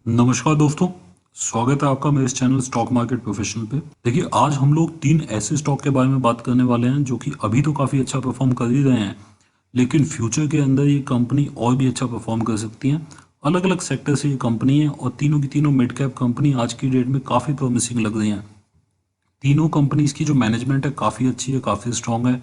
नमस्कार दोस्तों, स्वागत है आपका मेरे इस चैनल स्टॉक मार्केट प्रोफेशनल पे। देखिए, आज हम लोग 3 ऐसे स्टॉक के बारे में बात करने वाले हैं जो कि अभी तो काफ़ी अच्छा परफॉर्म कर ही रहे हैं, लेकिन फ्यूचर के अंदर ये कंपनी और भी अच्छा परफॉर्म कर सकती हैं। अलग अलग सेक्टर से ये कंपनी है और तीनों की तीनों मिड कैप कंपनी आज की डेट में काफ़ी प्रॉमिसिंग लग रही हैं। तीनों कंपनीज की जो मैनेजमेंट है काफ़ी अच्छी है, काफ़ी स्ट्रांग है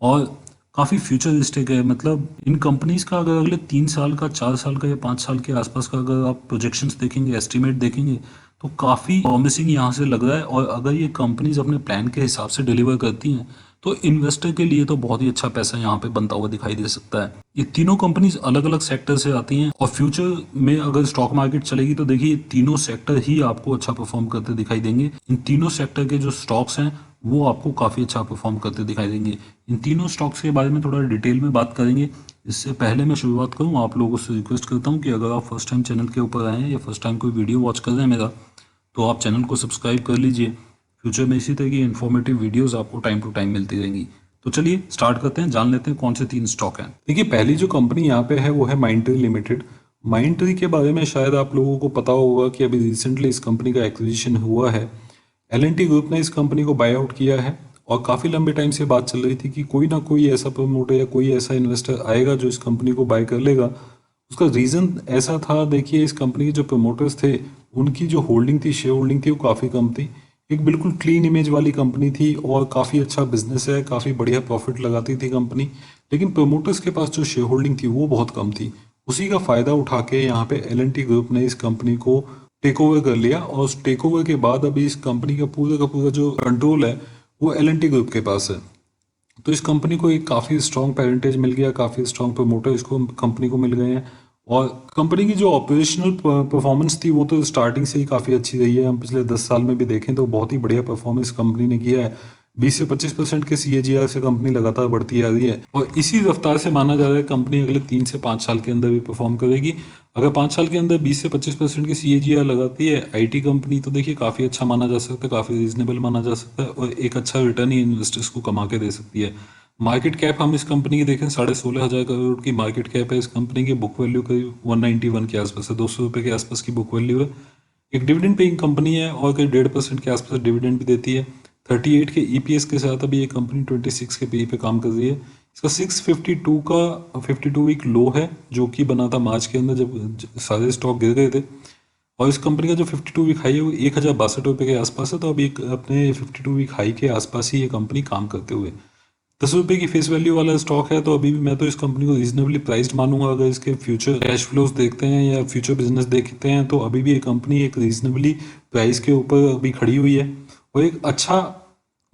और काफ़ी फ्यूचरिस्टिक है। मतलब इन कंपनीज का अगर अगले 3 साल का, 4 साल का या 5 साल के आसपास का अगर आप प्रोजेक्शंस देखेंगे, एस्टिमेट देखेंगे, तो काफ़ी प्रॉमिसिंग यहाँ से लग रहा है। और अगर ये कंपनीज अपने प्लान के हिसाब से डिलीवर करती हैं तो इन्वेस्टर के लिए तो बहुत ही अच्छा पैसा यहाँ पे बनता हुआ दिखाई दे सकता है। ये तीनों कंपनीज अलग अलग सेक्टर से आती हैं और फ्यूचर में अगर स्टॉक मार्केट चलेगी तो देखिए, ये तीनों सेक्टर ही आपको अच्छा परफॉर्म करते दिखाई देंगे। इन तीनों सेक्टर के जो स्टॉक्स हैं वो आपको काफ़ी अच्छा परफॉर्म करते दिखाई देंगे। इन तीनों स्टॉक्स के बारे में थोड़ा डिटेल में बात करेंगे। इससे पहले मैं शुरुआत करूँ, आप लोगों से रिक्वेस्ट करता हूँ कि अगर आप फर्स्ट टाइम चैनल के ऊपर आए हैं या फर्स्ट टाइम कोई वीडियो वॉच कर रहे हैं मेरा, तो आप चैनल को सब्सक्राइब कर लीजिए। फ्यूचर में इसी तरह की इन्फॉर्मेटिव वीडियोस आपको टाइम टू टाइम मिलती रहेंगी। तो चलिए स्टार्ट करते हैं, जान लेते हैं कौन से 3 स्टॉक हैं। देखिए, पहली जो कंपनी यहाँ पे है वो है माइंडट्री लिमिटेड। माइंडट्री के बारे में शायद आप लोगों को पता होगा कि अभी रिसेंटली इस कंपनी का एक्विजिशन हुआ है। एल&टी ग्रुप ने इस कंपनी को बाय आउट किया है और काफ़ी लंबे टाइम से बात चल रही थी कि कोई ना कोई ऐसा प्रमोटर या कोई ऐसा इन्वेस्टर आएगा जो इस कंपनी को बाय कर लेगा। उसका रीज़न ऐसा था, देखिए, इस कंपनी के जो प्रमोटर्स थे उनकी जो होल्डिंग थी, शेयर होल्डिंग थी, वो काफ़ी कम थी। एक बिल्कुल क्लीन इमेज वाली कंपनी थी और काफ़ी अच्छा बिजनेस है, काफ़ी बढ़िया प्रॉफिट लगाती थी कंपनी, लेकिन प्रमोटर्स के पास जो शेयर होल्डिंग थी वो बहुत कम थी। उसी का फ़ायदा उठा के यहाँ पे एल&टी ग्रुप ने इस कंपनी को टेक ओवर कर लिया और उस टेक ओवर के बाद अभी इस कंपनी का पूरा जो कंट्रोल है वो एल&टी ग्रुप के पास है। तो इस कंपनी को एक काफ़ी स्ट्रॉन्ग पेरेंटेज मिल गया, काफ़ी स्ट्रॉन्ग प्रमोटर इसको कंपनी को मिल गए हैं। और कंपनी की जो ऑपरेशनल परफॉर्मेंस थी वो तो स्टार्टिंग से ही काफ़ी अच्छी रही है। हम पिछले 10 साल में भी देखें तो बहुत ही बढ़िया परफॉर्मेंस कंपनी ने किया है। 20 से 25% के CAGR से कंपनी लगातार बढ़ती आ रही है और इसी रफ्तार से माना जा रहा है कंपनी अगले 3 से 5 साल के अंदर भी परफॉर्म करेगी। अगर 5 साल के अंदर 20 से 25% की CAGR लगाती है IT कंपनी, तो देखिए काफ़ी अच्छा माना जा सकता है, काफ़ी रीजनेबल माना जा सकता है और एक अच्छा रिटर्न ही इन्वेस्टर्स को कमा के दे सकती है। मार्केट कैप हम इस कंपनी की देखें, 16,500 करोड़ की मार्केट कैप है इस कंपनी की। बुक वैल्यू करीब 191 के आसपास है, 200 रुपये के आसपास की बुक वैल्यू है। एक डिविडेंड पेइंग कंपनी है और करीब 1.5% के आसपास डिविडेंड भी देती है। 38 के EPS के साथ अभी ये कंपनी 26 के PE पे काम कर रही है। इसका 652 का 52 वीक लो है जो कि बना था मार्च के अंदर जब सारे स्टॉक गिर गए थे। और इस कंपनी का जो 52 वीक हाई है वो 1,062 रुपये के आसपास है। तो अभी अपने 52 वीक हाई के आसपास ही ये कंपनी काम करते हुए 10 रुपये की फेस वैल्यू वाला स्टॉक है। तो अभी भी मैं तो इस कंपनी को रीजनेबली प्राइस्ड मानूंगा। अगर इसके फ्यूचर कैश फ्लोज देखते हैं या फ्यूचर बिजनेस देखते हैं तो अभी भी ये कंपनी एक रीजनेबली प्राइस के ऊपर अभी खड़ी हुई है और एक अच्छा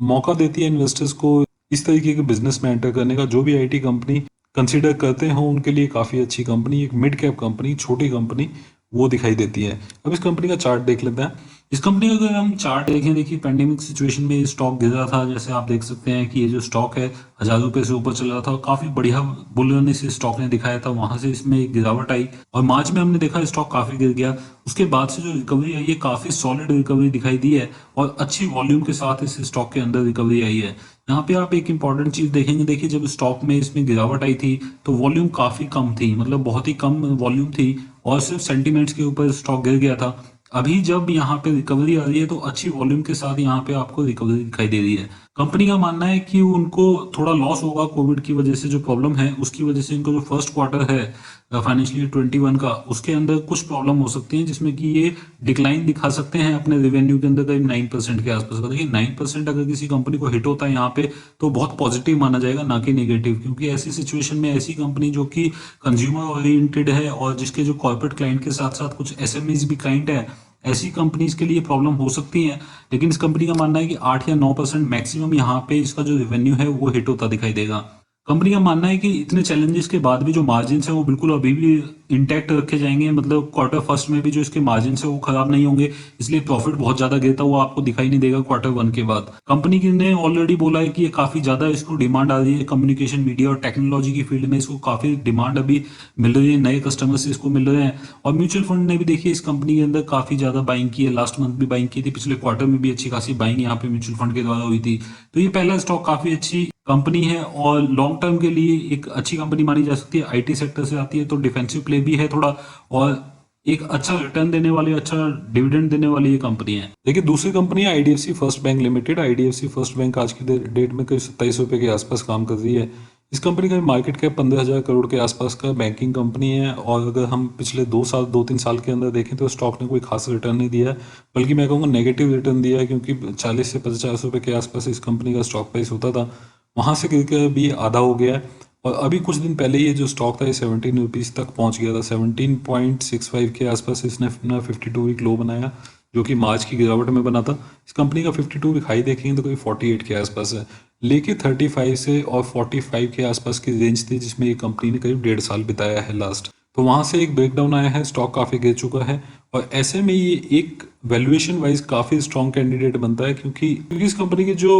मौका देती है इन्वेस्टर्स को इस तरीके के बिजनेस में एंटर करने का। जो भी IT कंपनी कंसिडर करते हो उनके लिए काफ़ी अच्छी कंपनी, एक मिड कैप कंपनी, छोटी कंपनी वो दिखाई देती है। अब इस कंपनी का चार्ट देख लेते हैं। इस कंपनी का अगर हम चार्ट देखें, देखिए पेंडेमिक सिचुएशन में स्टॉक गिर रहा था। जैसे आप देख सकते हैं कि ये जो स्टॉक है 1,000 रुपये से ऊपर चल रहा था और काफ़ी बढ़िया बुल रन इस स्टॉक ने दिखाया था। वहां से इसमें एक गिरावट आई और मार्च में हमने देखा स्टॉक काफ़ी गिर गया। उसके बाद से जो रिकवरी आई है, काफ़ी सॉलिड रिकवरी दिखाई दी है और अच्छी वॉल्यूम के साथ इस स्टॉक के अंदर रिकवरी आई है। यहाँ पे आप एक इंपॉर्टेंट चीज़ देखेंगे, देखिए जब स्टॉक में इसमें गिरावट आई थी तो वॉल्यूम काफ़ी कम थी, मतलब बहुत ही कम वॉल्यूम थी और सिर्फ सेंटीमेंट्स के ऊपर स्टॉक गिर गया था। अभी जब यहाँ पे रिकवरी आ रही है तो अच्छी वॉल्यूम के साथ यहाँ पे आपको रिकवरी दिखाई दे रही है। कंपनी का मानना है कि उनको थोड़ा लॉस होगा कोविड की वजह से, जो प्रॉब्लम है उसकी वजह से इनको जो फर्स्ट क्वार्टर है फाइनेंशियल ईयर 21 का, उसके अंदर कुछ प्रॉब्लम हो सकती है जिसमें कि ये डिक्लाइन दिखा सकते हैं अपने रेवेन्यू के अंदर करीब 9% के आसपास का। देखिए 9% अगर किसी कंपनी को हिट होता है यहाँ पे तो बहुत पॉजिटिव माना जाएगा, ना कि नेगेटिव, क्योंकि ऐसी सिचुएशन में ऐसी कंपनी जो कि कंज्यूमर ओरिएंटेड है और जिसके जो कॉर्पोरेट क्लाइंट के साथ साथ कुछ SMEs भी क्लाइंट है, ऐसी कंपनीज के लिए प्रॉब्लम हो सकती है। लेकिन इस कंपनी का मानना है कि 8 या 9% मैक्सिमम यहाँ पे इसका जो रेवेन्यू है वो हिट होता दिखाई देगा। कंपनी का मानना है कि इतने चैलेंजेस के बाद भी जो मार्जिन है वो बिल्कुल अभी भी इंटैक्ट रखे जाएंगे, मतलब क्वार्टर फर्स्ट में भी जो इसके मार्जिन है वो खराब नहीं होंगे, इसलिए प्रॉफिट बहुत ज्यादा गिरता हुआ आपको दिखाई नहीं देगा क्वार्टर 1 के बाद। कंपनी ने ऑलरेडी बोला है कि ये काफी ज्यादा इसको डिमांड आ रही है, कम्युनिकेशन मीडिया और टेक्नोलॉजी की फील्ड में इसको काफी डिमांड अभी मिल रही है, नए कस्टमर्स इसको मिल रहे हैं। और म्यूचुअल फंड ने भी देखिए इस कंपनी के अंदर काफी ज्यादा बाइंग की है, लास्ट मंथ भी बाइंग की थी, पिछले क्वार्टर में भी अच्छी खासी बाइंग यहाँ पे म्यूचुअल फंड के द्वारा हुई थी। तो ये पहला स्टॉक काफी अच्छी कंपनी है और लॉन्ग टर्म के लिए एक अच्छी कंपनी मानी जा सकती है। आईटी सेक्टर से आती है तो डिफेंसिव प्ले भी है थोड़ा, और एक अच्छा रिटर्न देने वाली, अच्छा डिविडेंड देने वाली ये कंपनी है। देखिए दूसरी कंपनी है IDFC first bank limited. IDFC first bank आज की डेट में करीब 27 रुपये के आसपास काम कर रही है। इस कंपनी का मार्केट कैप 15,000 करोड़ के आसपास का बैंकिंग कंपनी है, और अगर हम पिछले 2-3 साल के अंदर देखें तो स्टॉक ने कोई खास रिटर्न नहीं दिया है, बल्कि मैं कहूँगा नेगेटिव रिटर्न दिया है, क्योंकि 40 से 50 रुपये के आसपास इस कंपनी का स्टॉक प्राइस होता था, वहाँ से गिर के अभी आधा हो गया है। और अभी कुछ दिन पहले ये जो स्टॉक था ये 17 रुपीज़ तक पहुँच गया था। 17.65 के आसपास इसने अपना 52 वीक लो बनाया, जो कि मार्च की गिरावट में बना था। इस कंपनी का 52 वीक हाई देखेंगे तो कोई 48 के आसपास है, लेकिन 35 से और 45 के आसपास की रेंज थी जिसमें ये कंपनी ने करीब 1.5 साल बिताया है लास्ट। तो वहाँ से एक ब्रेकडाउन आया है, स्टॉक काफ़ी गिर चुका है, और ऐसे में ये एक वैल्यूएशन वाइज काफ़ी स्ट्रॉन्ग कैंडिडेट बनता है, क्योंकि इस कंपनी की जो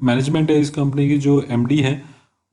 मैनेजमेंट है, इस कंपनी की जो एमडी है,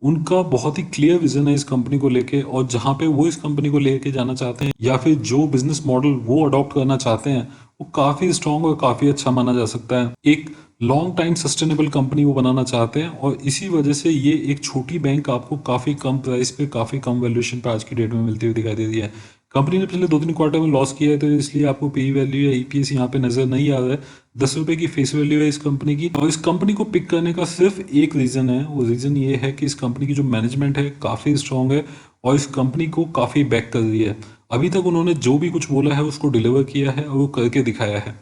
उनका बहुत ही क्लियर विजन है इस कंपनी को लेके, और जहाँ पे वो इस कंपनी को लेके जाना चाहते हैं या फिर जो बिजनेस मॉडल वो अडॉप्ट करना चाहते हैं वो काफ़ी स्ट्रॉन्ग और काफ़ी अच्छा माना जा सकता है। एक लॉन्ग टाइम सस्टेनेबल कंपनी वो बनाना चाहते हैं, और इसी वजह से ये एक छोटी बैंक आपको काफ़ी कम प्राइस पे, काफ़ी कम वैल्यूएशन पे आज की डेट में मिलती हुई दिखाई दे रही है। कंपनी ने पिछले 2-3 क्वार्टर में लॉस किया है, तो इसलिए आपको पी वैल्यू या ईपीएस यहाँ पे नजर नहीं आ रहा है। 10 रुपये की फेस वैल्यू है इस कंपनी की, और इस कंपनी को पिक करने का सिर्फ एक रीज़न है। वो रीज़न ये है कि इस कंपनी की जो मैनेजमेंट है काफ़ी स्ट्रांग है, और इस कंपनी को काफ़ी बैक कर रही है। अभी तक उन्होंने जो भी कुछ बोला है उसको डिलीवर किया है और वो करके दिखाया है,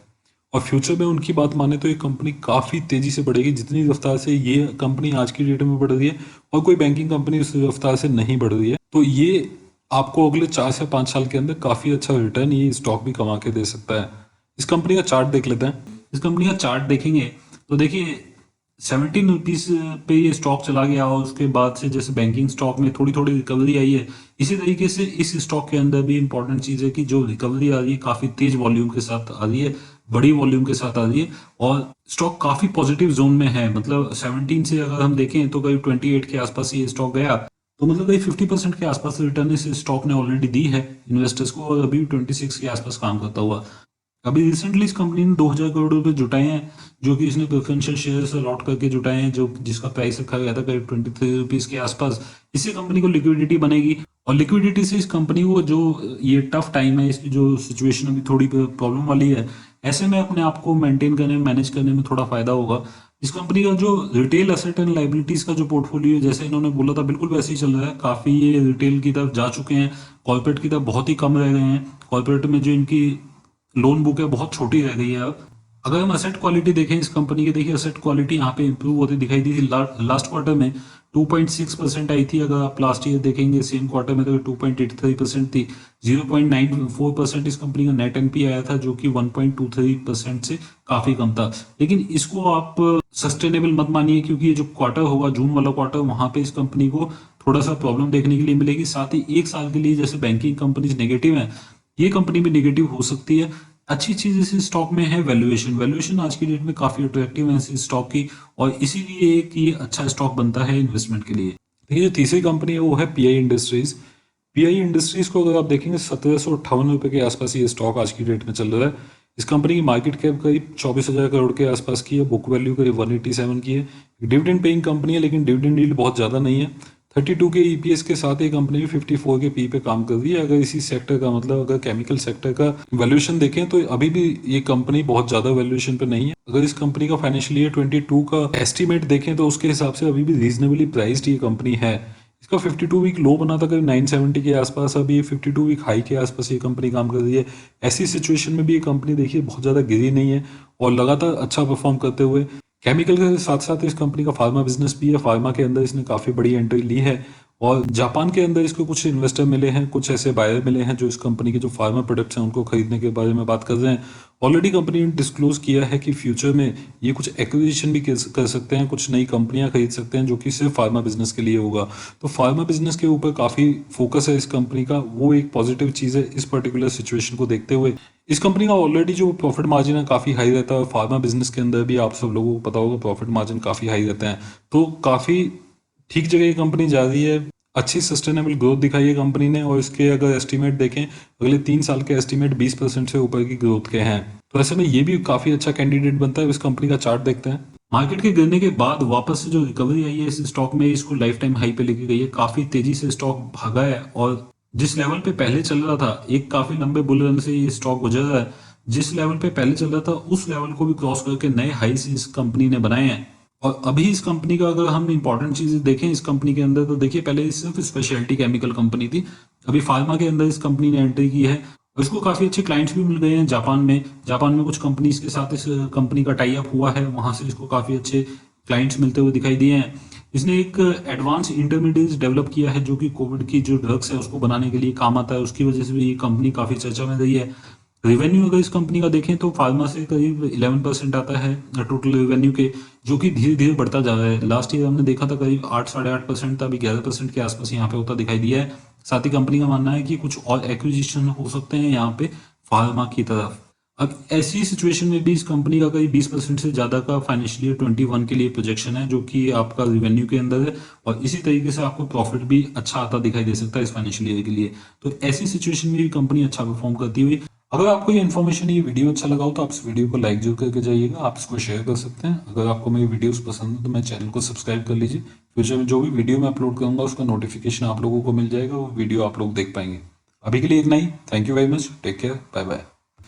और फ्यूचर में उनकी बात माने तो ये कंपनी काफ़ी तेज़ी से बढ़ेगी। जितनी रफ्तार से ये कंपनी आज की डेट में बढ़ रही है और कोई बैंकिंग कंपनी उस रफ्तार से नहीं बढ़ रही है, तो ये आपको अगले 4 से 5 साल के अंदर काफ़ी अच्छा रिटर्न ये स्टॉक भी कमा के दे सकता है। इस कंपनी का चार्ट देख लेते हैं। इस कंपनी का चार्ट देखेंगे तो देखिए 17 रुपीज़ पे ये स्टॉक चला गया, और उसके बाद से जैसे बैंकिंग स्टॉक में थोड़ी थोड़ी रिकवरी आई है, इसी तरीके से इस स्टॉक के अंदर भी इंपॉर्टेंट चीज़ है कि जो रिकवरी आ रही है काफ़ी तेज वॉल्यूम के साथ आ रही है, बड़ी वॉल्यूम के साथ आ रही है, और स्टॉक काफ़ी पॉजिटिव जोन में है। मतलब 17 से अगर हम देखें तो करीब 28 के आसपास ये स्टॉक गया, तो मतलब करीब 50% के आसपास रिटर्न इस स्टॉक ने ऑलरेडी दी है इन्वेस्टर्स को, और अभी 26 के आसपास काम करता हुआ। अभी रिसेंटली इस कंपनी ने 2,000 करोड़ रुपए जुटाए हैं, जो कि इसने प्रेफरेंशियल शेयर अलॉट करके जुटाए हैं, जो जिसका प्राइस रखा गया था करीब 23 रुपीज़ के आसपास। इससे कंपनी को लिक्विडिटी बनेगी, और लिक्विडिटी से इस कंपनी को जो ये टफ टाइम है, इसकी जो सिचुएशन अभी थोड़ी प्रॉब्लम वाली है, ऐसे में अपने आप को मेंटेन करने में, मैनेज करने में थोड़ा फायदा होगा। इस कंपनी का जो रिटेल एसेट एंड लाइबिलिटीज का जो पोर्टफोलियो है, जैसे इन्होंने बोला था बिल्कुल वैसे ही चल रहा है। काफ़ी ये रिटेल की तरफ जा चुके हैं, कॉर्पोरेट की तरफ बहुत ही कम रह गए हैं। कॉर्पोरेट में जो इनकी लोन बुक है बहुत छोटी रह गई है अब। अगर हम असेट क्वालिटी देखें इस कंपनी की, देखिए असेट क्वालिटी यहाँ पे इंप्रूव होती दिखाई दी थी। लास्ट क्वार्टर में 2.6% आई थी। अगर आप लास्ट ईयर देखेंगे सेम क्वार्टर में तो 2.83% थी। 0.94% इस कंपनी का नेट एनपी आया था, जो कि 1.23% से काफ़ी कम था। लेकिन इसको आप सस्टेनेबल मत मानिए, क्योंकि ये जो क्वार्टर होगा, जून वाला क्वार्टर, वहाँ पे इस कंपनी को थोड़ा सा प्रॉब्लम देखने के लिए मिलेगी। साथ ही एक साल के लिए जैसे बैंकिंग कंपनीज नेगेटिव है, ये कंपनी भी नेगेटिव हो सकती है। अच्छी चीज इस स्टॉक में है वैल्यूएशन। वैल्यूएशन आज की डेट में काफी अट्रैक्टिव है इस स्टॉक की, और इसीलिए एक ये अच्छा स्टॉक बनता है इन्वेस्टमेंट के लिए। देखिए जो तीसरी कंपनी है वो है पीआई इंडस्ट्रीज। पीआई इंडस्ट्रीज को अगर आप देखेंगे 1758 रुपये के आसपास ये स्टॉक आज की डेट में चल रहा है। इस कंपनी की मार्केट कैप करीब 24,000 करोड़ के आसपास की है, बुक वैल्यू करीब 187 की है। डिविडेंड पेइंग कंपनी है, लेकिन डिविडेंड यील्ड बहुत ज़्यादा नहीं है। 32 के ईपीएस के साथ ये कंपनी भी 54 के पी पे काम कर रही है। अगर इसी सेक्टर का, मतलब अगर केमिकल सेक्टर का वैल्यूएशन देखें तो अभी भी ये कंपनी बहुत ज़्यादा वैल्यूएशन पे नहीं है। अगर इस कंपनी का फाइनेंशियल ईयर 22 का एस्टीमेट देखें तो उसके हिसाब से अभी भी रीजनेबली प्राइस्ड ये कंपनी है। इसका 52 वीक लो बना था करीब 970 के आसपास, अभी ये 52 वीक हाई के आसपास ये कंपनी काम कर रही है। ऐसी सिचुएशन में भी ये कंपनी देखिए बहुत ज़्यादा गिरी नहीं है, और लगातार अच्छा परफॉर्म करते हुए। केमिकल के साथ साथ इस कंपनी का फार्मा बिजनेस भी है। फार्मा के अंदर इसने काफ़ी बड़ी एंट्री ली है, और जापान के अंदर इसको कुछ इन्वेस्टर मिले हैं, कुछ ऐसे बायर मिले हैं जो इस कंपनी के जो फार्मा प्रोडक्ट्स हैं उनको खरीदने के बारे में बात कर रहे हैं। ऑलरेडी कंपनी ने डिस्क्लोज किया है कि फ्यूचर में ये कुछ एक्विजिशन भी कर सकते हैं, कुछ नई कंपनियां खरीद सकते हैं, जो कि सिर्फ फार्मा बिजनेस के लिए होगा। तो फार्मा बिजनेस के ऊपर काफ़ी फोकस है इस कंपनी का, वो एक पॉजिटिव चीज़ है इस पर्टिकुलर सिचुएशन को देखते हुए। इस कंपनी का ऑलरेडी जो प्रॉफिट मार्जिन है काफ़ी हाई रहता है, और फार्मा बिजनेस के अंदर भी आप सब लोगों को पता होगा प्रॉफिट मार्जिन काफ़ी हाई रहते हैं। तो काफ़ी ठीक जगह ये कंपनी जा रही है। अच्छी सस्टेनेबल ग्रोथ दिखाई है कंपनी ने, और इसके अगर एस्टीमेट देखें अगले 3 साल के एस्टीमेट 20% से ऊपर की ग्रोथ के हैं। तो ऐसे में ये भी काफ़ी अच्छा कैंडिडेट बनता है। इस कंपनी का चार्ट देखते हैं। मार्केट के गिरने के बाद वापस से जो रिकवरी आई है इस स्टॉक में, इसको लाइफ टाइम हाई पे लेके गई है। काफी तेजी से स्टॉक भागा है और जिस लेवल पे पहले चल रहा था, एक काफी लंबे बुल रन से ये स्टॉक गुजर रहा है। जिस लेवल पे पहले चल रहा था उस लेवल को भी क्रॉस करके नए हाईस इस कंपनी ने बनाए हैं। और अभी इस कंपनी का अगर हम इंपॉर्टेंट चीजें देखें इस कंपनी के अंदर, तो देखिए पहले ये सिर्फ स्पेशलिटी केमिकल कंपनी थी, अभी फार्मा के अंदर इस कंपनी ने एंट्री की है। और इसको काफी अच्छे क्लाइंट्स भी मिल गए हैं जापान में कुछ कंपनीज के साथ इस कंपनी का टाई अप हुआ है, वहां से इसको काफी अच्छे क्लाइंट्स मिलते हुए दिखाई दिए हैं। इसने एक एडवांस इंटरमीडिएट डेवलप किया है जो कि कोविड की जो ड्रग्स है उसको बनाने के लिए काम आता है, उसकी वजह से भी ये कंपनी काफी चर्चा में रही है। रेवेन्यू अगर इस कंपनी का देखें तो फार्मा से करीब 11% आता है टोटल रेवेन्यू के, जो कि धीरे धीरे बढ़ता जा रहा है। लास्ट ईयर हमने देखा था करीब 8-8.5% था, अभी 11% के आसपास यहाँ पे होता दिखाई दिया है। साथ ही कंपनी का मानना है कि कुछ और एक्विजिशन हो सकते हैं यहाँ पे फार्मा की तरफ। अब ऐसी सिचुएशन में भी इस कंपनी का करीब 20% से ज्यादा का फाइनेंशियल ईयर 21 के लिए प्रोजेक्शन है, जो कि आपका रेवेन्यू के अंदर है। और इसी तरीके से आपको प्रॉफिट भी अच्छा आता दिखाई दे सकता है इस फाइनेंशियल ईयर के लिए। तो ऐसी सिचुएशन में भी कंपनी अच्छा परफॉर्म करती हुई। अगर आपको ये इन्फॉर्मेशन, ये वीडियो अच्छा लगा हो तो आप इस वीडियो को लाइक जरूर करके जाइएगा, आप इसको शेयर कर सकते हैं। अगर आपको मेरी वीडियोस पसंद हो तो मेरे चैनल को सब्सक्राइब कर लीजिए। फ्यूचर में जो भी वीडियो मैं अपलोड करूंगा उसका नोटिफिकेशन आप लोगों को मिल जाएगा, वो वीडियो आप लोग देख पाएंगे। अभी के लिए इतना ही। Thank you very much, take care, bye bye.